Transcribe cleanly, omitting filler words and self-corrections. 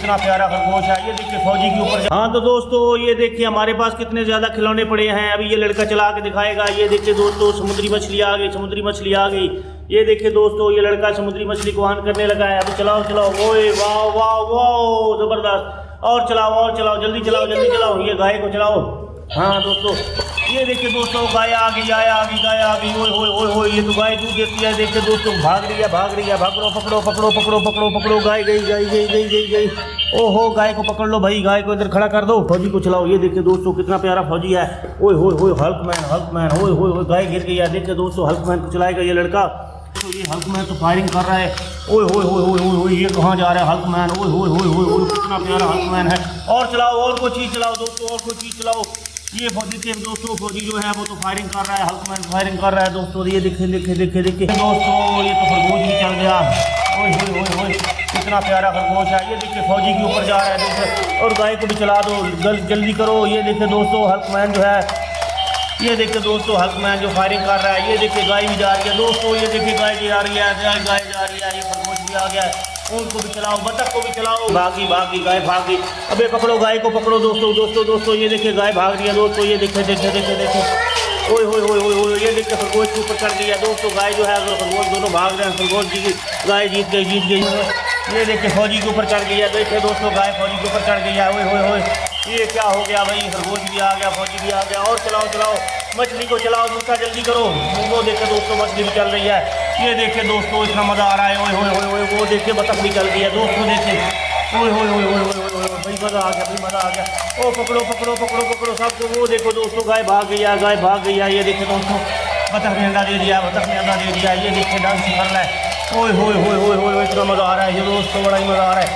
कितना प्यारा खरगोश है। ये देखिए फौजी के ऊपर। हाँ तो दोस्तों ये देखिए हमारे पास कितने ज्यादा खिलौने पड़े हैं। अभी ये लड़का चला के दिखाएगा। ये देखिए दोस्तों समुद्री मछली आ गई, समुद्री मछली आ गई। ये देखिए दोस्तों ये लड़का समुद्री मछली को ऑन करने लगा है। अभी चलाओ चलाओ, ओए वाह वाह वाह जबरदस्त। और चलाओ जल्दी चलाओ। ये गाय को चलाओ। हाँ दोस्तों ये देखिए दोस्तों गाय आ गई। ओए होए ये तो गाय दूध देती है। देखिए दोस्तों भाग रही है। पकड़ो गई। ओहो गाय को पकड़ लो भाई, गाय को इधर खड़ा कर दो। फौजी को चलाओ। ये देखिए दोस्तों कितना प्यारा फौजी है। ओए होए हल्कमैन। ओए गाय गिर गई है। देखिए दोस्तों हल्कमैन को चलाएगा ये लड़का। तो ये हल्कमैन तो फायरिंग कर रहा है। ओए होए ये कहाँ जा रहा है हल्कमैन। ओए कितना प्यारा हल्कमैन है। और चलाओ, और कोई चीज़ चलाओ दोस्तों, और कोई चीज़ चलाओ। ये फौजी थे दोस्तों, फौजी जो है वो तो फायरिंग कर रहा है, हल्कमैन फायरिंग कर रहा है दोस्तों। ये देखे दोस्तों ये तो खरगोश भी चल गया। ओए कितना प्यारा खरगोश है। ये देखिए फौजी के ऊपर जा रहा है देखिए। और गाय को भी चला दो, जल्दी करो। ये देखिए दोस्तों हल्कमैन जो है, ये देखिए दोस्तों हल्कमैन जो फायरिंग कर रहा है। ये देखिए गाय भी जा रही है दोस्तों। ये देखिए गाय जा रही है। ये खरगोश भी आ गया है। उनको भी चलाओ, बतख को भी चलाओ। भागी गाय भागी। अबे पकड़ो गाय को, पकड़ो दोस्तों। ये देखिए गाय भाग रही है दोस्तों। ये देखिए ओए ये देखिए खरगोश के ऊपर चढ़ गई है दोस्तों। गाय जो है अगर खरगोश दोनों भाग रहे हैं। खरगोश जी गाय जीत गई। ये देखिए फौजी के ऊपर चढ़ गई है। देखिए दोस्तों गाय फौजी के ऊपर चढ़ गई है। ओए ये क्या हो गया भाई, खरगोश भी आ गया, फौजी भी आ गया। और चलाओ मछली को चलाओ दूसरा, जल्दी करो। वो देखिए दोस्तों मछली भी चल रही है। ये देखिए दोस्तों इतना मज़ा आ रहा है। ओए वो देखिए बतख भी चल गई है दोस्तों। देखिए ओए भाई मज़ा आ गया। ओ पकड़ो सबको। वो देखो दोस्तों गाय भाग गई है। ये देखिए दोस्तों बतख ने अंडा दे दिया। ये देखिए डांस कर रहा है। ओए इतना मज़ा आ रहा है ये दोस्तों, बड़ा ही मज़ा आ रहा है।